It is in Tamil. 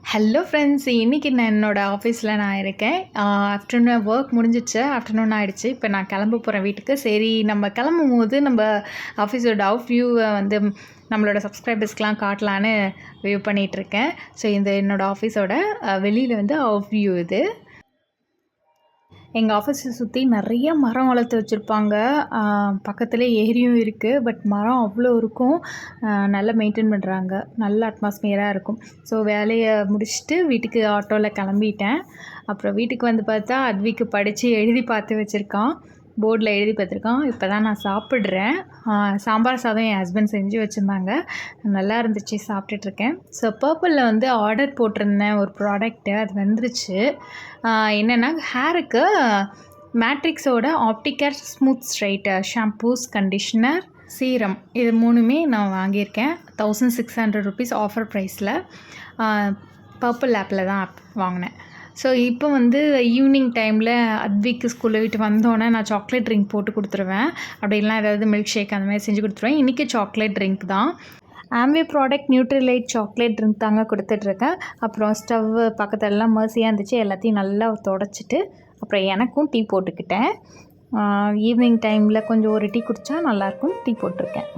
ஹலோ ஃப்ரெண்ட்ஸ், இன்றைக்கி நான் என்னோடய ஆஃபீஸில் நான் இருக்கேன். ஆஃப்டர்நூன் ஒர்க் முடிஞ்சிச்சு. ஆஃப்டர்நூன் ஆகிடுச்சு. இப்போ நான் கிளம்ப போகிறேன் வீட்டுக்கு. சரி, நம்ம கிளம்பும்போது நம்ம ஆஃபீஸோட அவுட் வியூவை வந்து நம்மளோட சப்ஸ்கிரைபர்ஸ்க்கெலாம் காட்டலான்னு வியூ பண்ணிகிட்ருக்கேன். ஸோ இந்த என்னோடய ஆஃபீஸோட வெளியில் வந்து அவுட் வியூ இது. எங்கள் ஆஃபீஸை சுற்றி நிறைய மரம் வளர்த்து வச்சுருப்பாங்க. பக்கத்துலேயே ஏரியும் இருக்குது. பட் மரம் அவ்வளோ இருக்கும். நல்லா மெயின்டைன் பண்ணுறாங்க. நல்ல அட்மாஸ்பியராக இருக்கும். ஸோ வேலையை முடிச்சுட்டு வீட்டுக்கு ஆட்டோவில் கிளம்பிட்டேன். அப்புறம் வீட்டுக்கு வந்து பார்த்தா அத்விக்கு படித்து எழுதி பார்த்து வச்சுருக்கான். போர்டில் எழுதி பார்த்துருக்கான். இப்போ தான் நான் சாப்பிட்றேன். சாம்பார் சாதம் என் ஹஸ்பண்ட் செஞ்சு வச்சுருந்தாங்க. நல்லா இருந்துச்சு, சாப்பிட்டுட்ருக்கேன். ஸோ பர்பிளில் வந்து ஆர்டர் போட்டிருந்தேன் ஒரு ப்ராடக்ட்டு. அது வந்துருச்சு. என்னென்னா ஹேருக்கு மேட்ரிக்ஸோட Opticare smooth straighter shampoos, conditioner, serum, இது மூணுமே நான் வாங்கியிருக்கேன். 1600 ருபீஸ் ஆஃபர் ப்ரைஸில். பர்பிள் ஆப்பில் தான் வாங்கினேன். ஸோ இப்போ வந்து ஈவினிங் டைமில் அத்விக்கு ஸ்கூலில் விட்டு வந்தோன்னே நான் சாக்லேட் ட்ரிங்க் போட்டு கொடுத்துருவேன். அப்படி இல்லைனா ஏதாவது மில்க் ஷேக் அந்த மாதிரி செஞ்சு கொடுத்துருவேன். இன்றைக்கி சாக்லேட் ட்ரிங்க் தான். ஆம்வே ப்ராடக்ட் நியூட்ரிலைட் சாக்லேட் ட்ரிங்க் தாங்க கொடுத்துட்ருக்கேன். அப்புறம் ஸ்டவ் பக்கத்துலலாம் மர்சியாக இருந்துச்சு. எல்லாத்தையும் நல்லா தொடச்சிட்டு அப்புறம் எனக்கும் டீ போட்டுக்கிட்டேன். ஈவினிங் டைமில் கொஞ்சம் ஒரு டீ குடித்தா நல்லாயிருக்கும். டீ போட்டிருக்கேன்.